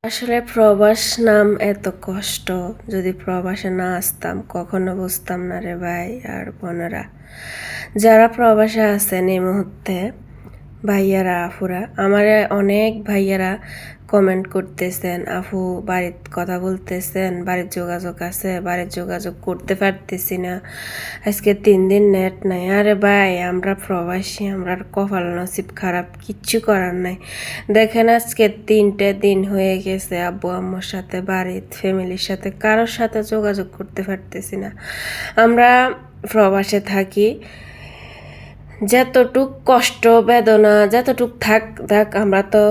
আসলে প্রবাস নাম এত কষ্ট, যদি প্রবাসে না আসতাম কখনো বুঝতাম না রে ভাই আর বোনেরা। যারা প্রবাসে আছেন এই মুহূর্তে, ভাইয়ারা আফুরা, আমারে অনেক ভাইয়ারা কমেন্ট করতেছেন, আপু বাড়ির কথা বলতেছেন, বাড়ির যোগাযোগ আছে, বাড়ির যোগাযোগ করতে পারতেছি না, আজকে 3 দিন নেট নাই। আরে ভাই, আমরা প্রবাসী, আমরা কপাল নসিব খারাপ, কিচ্ছু করার নাই। দেখেন আজকে 3টে দিন হয়ে গেছে, আব্বু আম্মুর সাথে, বাড়ির ফ্যামিলির সাথে কারোর সাথে যোগাযোগ করতে পারতেছি না। আমরা প্রবাসে থাকি, যতটুক কষ্ট বেদনা যতটুক থাক আমরা তো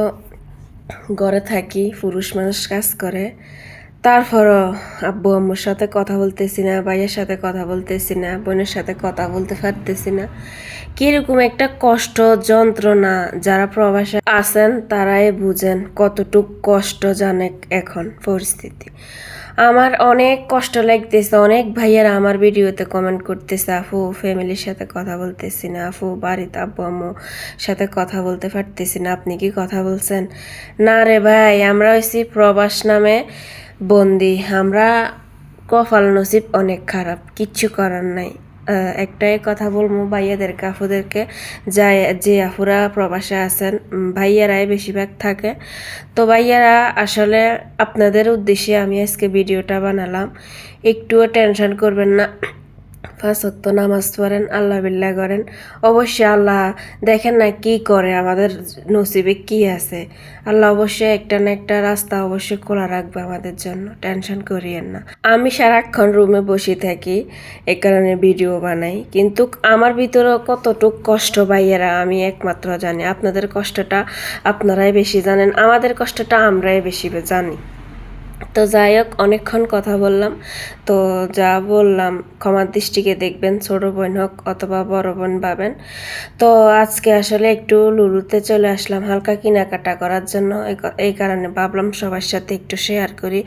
ঘরে থাকি, পুরুষ মানুষ কাজ করে, তারপরও আব্বু আম্মুর সাথে কথা বলতেছি না, ভাইয়ের সাথে কথা বলতেছি না, বোনের সাথে কথা বলতে পারতেছি না। কিরকম একটা কষ্ট যন্ত্রণা, যারা প্রবাসে আছেন তারাই বুঝেন কতটুক কষ্ট জানে এখন পরিস্থিতি। আমার অনেক কষ্ট লাগতেছে। অনেক ভাইয়ারা আমার ভিডিওতে কমেন্ট করতেছে, আপু ফ্যামিলির সাথে কথা বলতেছি না, আপু বাড়িতে আব্বু আম্মু সাথে কথা বলতে পারতেছি না, আপনি কি কথা বলছেন? না রে ভাই, আমরা হইছি প্রবাস নামে বন্দি। আমরা কপাল নসিব অনেক খারাপ, কিচ্ছু করার নাই। একটাই কথা বলবো ভাইয়াদেরকে, আফুদেরকে, যে আফুরা প্রবাসে আছেন, ভাইয়ারাই বেশিরভাগ থাকে। তো ভাইয়ারা, আসলে আপনাদের উদ্দেশ্যে আমি আজকে ভিডিওটা বানালাম। একটুও টেনশন করবেন না, 5 ওয়াক্ত নামাজ পড়েন, আল্লাহ বিল্লাহ করেন। অবশ্যই আল্লাহ দেখেন না কি করে, আমাদের নসিবে কি আছে। আল্লাহ অবশ্যই একটা না একটা রাস্তা অবশ্যই খোলা রাখবে আমাদের জন্য, টেনশন করিয়েন না। আমি সারাক্ষণ রুমে বসে থাকি, এ কারণে ভিডিও বানাই, কিন্তু আমার ভিতরে কতটুক কষ্ট ভাইয়েরা আমি একমাত্র জানি। আপনাদের কষ্টটা আপনারাই বেশি জানেন, আমাদের কষ্টটা আমরাই বেশি জানি। তো যাই হোক, অনেকক্ষণ কথা বললাম। তো যা বললাম ক্ষমার দৃষ্টিকে দেখবেন, ছোট বোন হোক অথবা বড় বোন পাবেন। তো আজকে আসলে একটু লুলুতে চলে আসলাম হালকা কেনাকাটা করার জন্য। এই কারণে ভাবলাম সবার সাথে একটু শেয়ার করি,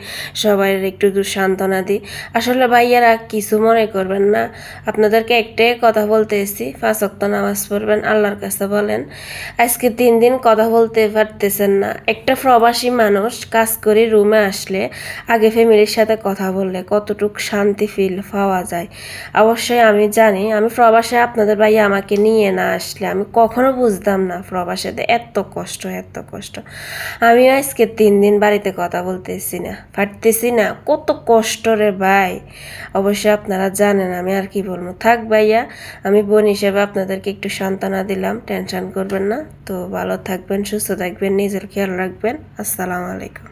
সবাই একটু সান্ত্বনা দিই। আসলে ভাইয়ারা কিছু মনে করবেন না, আপনাদেরকে একটাই কথা বলতে এসেছি, 5 ওয়াক্ত নামাজ পড়বেন, আল্লাহর কাছে বলেন। আজকে 3 দিন কথা বলতে পারতেছেন না, একটা প্রবাসী মানুষ কাজ করে রুমে আসলে আগে ফ্যামিলির সাথে কথা বললে কতটুকু শান্তি ফিল পাওয়া যায়। অবশ্যই আমি জানি, আমি প্রবাসে আপনাদের ভাইয়া আমাকে নিয়ে না আসলে আমি কখনো বুঝতাম না প্রবাসেতে এত কষ্ট, এত কষ্ট। আমিও আজকে 3 দিন বাড়িতে কথা বলতেছি না, পারতেছি না, কত কষ্ট রে ভাই। অবশ্যই আপনারা জানেন, আমি আর কি বলবো। থাক ভাইয়া, আমি বোন হিসেবে আপনাদেরকে একটু সান্ত্বনা দিলাম, টেনশন করবেন না। তো ভালো থাকবেন, সুস্থ থাকবেন, নিজের খেয়াল রাখবেন। আসসালামু আলাইকুম।